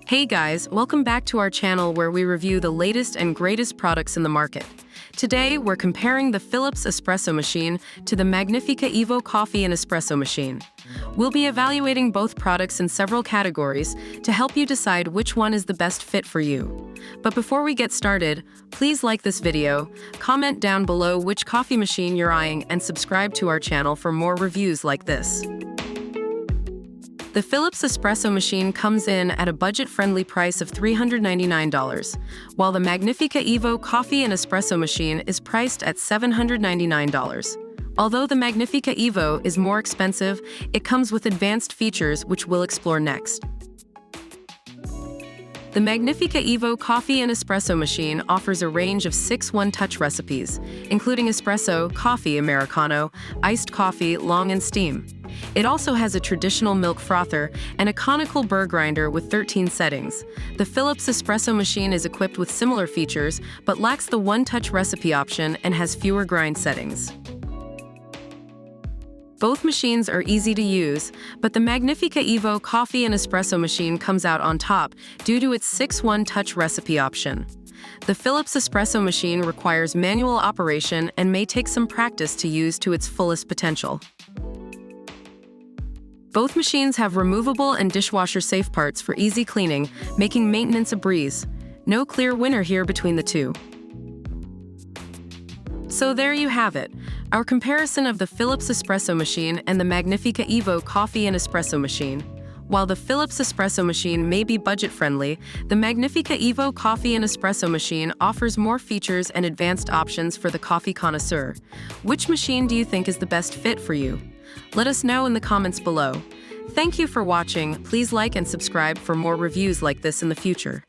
Hey guys, welcome back to our channel where we review the latest and greatest products in the market. Today, we're comparing the Philips Espresso Machine to the Magnifica Evo Coffee and Espresso Machine. We'll be evaluating both products in several categories to help you decide which one is the best fit for you. But before we get started, please like this video, comment down below which coffee machine you're eyeing, and subscribe to our channel for more reviews like this. The Philips Espresso Machine comes in at a budget-friendly price of $399, while the Magnifica Evo Coffee and Espresso Machine is priced at $799. Although the Magnifica Evo is more expensive, it comes with advanced features which we'll explore next. The Magnifica Evo Coffee and Espresso Machine offers a range of 6 one-touch recipes, including espresso, coffee, Americano, iced coffee, long and steam. It also has a traditional milk frother and a conical burr grinder with 13 settings. The Philips Espresso Machine is equipped with similar features, but lacks the one-touch recipe option and has fewer grind settings. Both machines are easy to use, but the Magnifica Evo Coffee and Espresso Machine comes out on top due to its 6 one-touch recipe option. The Philips Espresso Machine requires manual operation and may take some practice to use to its fullest potential. Both machines have removable and dishwasher-safe parts for easy cleaning, making maintenance a breeze. No clear winner here between the two. So there you have it, our comparison of the Philips Espresso Machine and the Magnifica Evo Coffee and Espresso Machine. While the Philips Espresso Machine may be budget-friendly, the Magnifica Evo Coffee and Espresso Machine offers more features and advanced options for the coffee connoisseur. Which machine do you think is the best fit for you? Let us know in the comments below. Thank you for watching. Please like and subscribe for more reviews like this in the future.